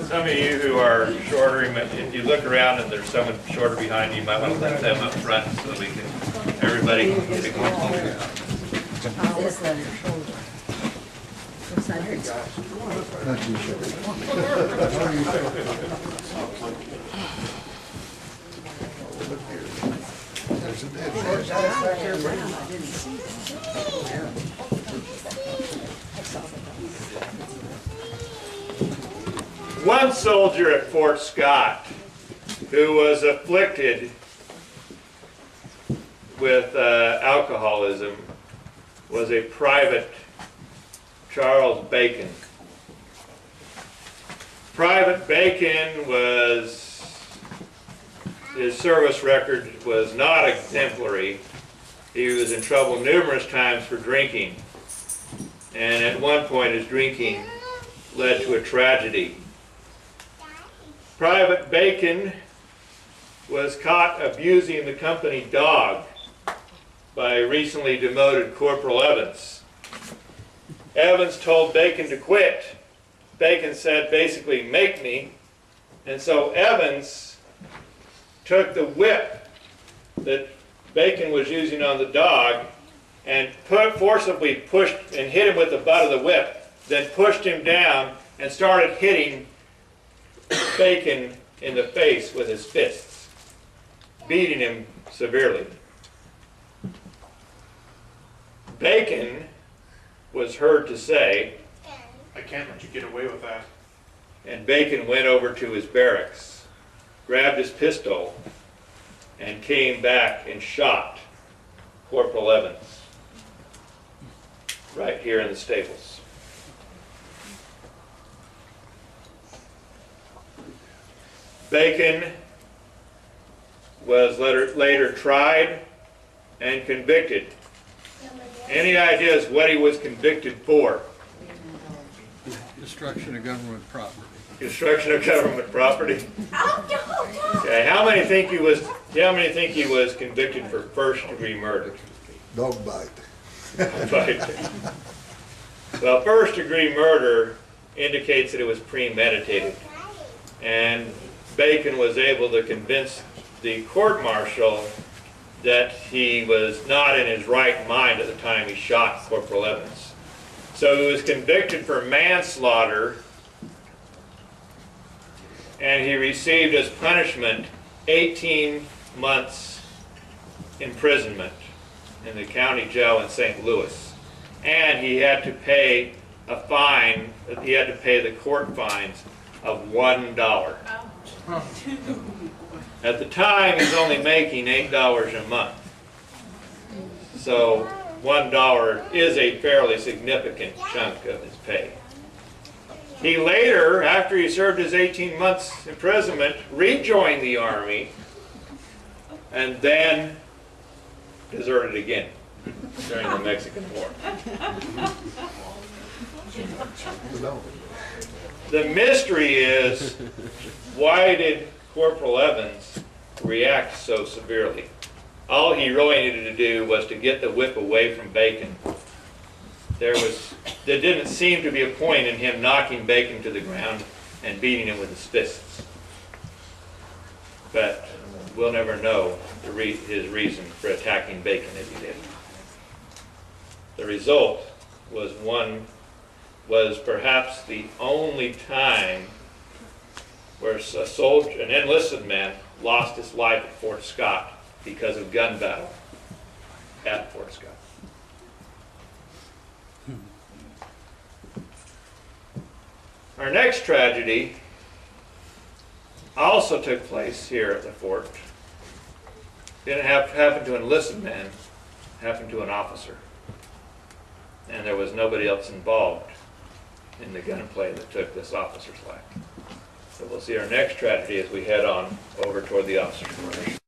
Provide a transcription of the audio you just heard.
Some of you who are shorter, if you look around and there's someone shorter behind you, you might want to let them up front so that we can, everybody get a glimpse. This on your shoulder. Looks like it's Not too sure. There's a dead fish. I didn't see that. I saw that. One soldier at Fort Scott who was afflicted with alcoholism was a private Charles Bacon. Private Bacon his service record was not exemplary. He was in trouble numerous times for drinking. And at one point his drinking led to a tragedy. Private Bacon was caught abusing the company dog by recently demoted Corporal Evans. Evans told Bacon to quit. Bacon said, basically, make me. And so Evans took the whip that Bacon was using on the dog and forcibly pushed and hit him with the butt of the whip, then pushed him down and started hitting Bacon in the face with his fists, beating him severely. Bacon was heard to say, I can't let you get away with that. and Bacon went over to his barracks, grabbed his pistol, and came back and shot Corporal Evans right here in the stables. Bacon was later tried and convicted. Any ideas what he was convicted for? Destruction of government property. Destruction of government property. Okay, how many think he was convicted for first-degree murder? Dog bite. Well, first-degree murder indicates that it was premeditated, and Bacon was able to convince the court-martial that he was not in his right mind at the time he shot Corporal Evans. So he was convicted for manslaughter, and he received as punishment 18 months imprisonment in the county jail in St. Louis. And he had to pay a fine, he had to pay the court fines of $1. At the time, he was only making $8 a month. So $1 is a fairly significant chunk of his pay. He later, after he served his 18 months imprisonment, rejoined the Army and then deserted again during the Mexican War. The mystery is, why did Corporal Evans react so severely? All he really needed to do was to get the whip away from Bacon. There didn't seem to be a point in him knocking Bacon to the ground and beating him with his fists. But we'll never know his reason for attacking Bacon if he did. The result was perhaps the only time where an enlisted man lost his life at Fort Scott because of gun battle at Fort Scott. Our next tragedy also took place here at the fort. Didn't happen to an enlisted man, happened to an officer. And there was nobody else involved in the gunplay that took this officer's life. So we'll see our next tragedy as we head on over toward the officer's quarters.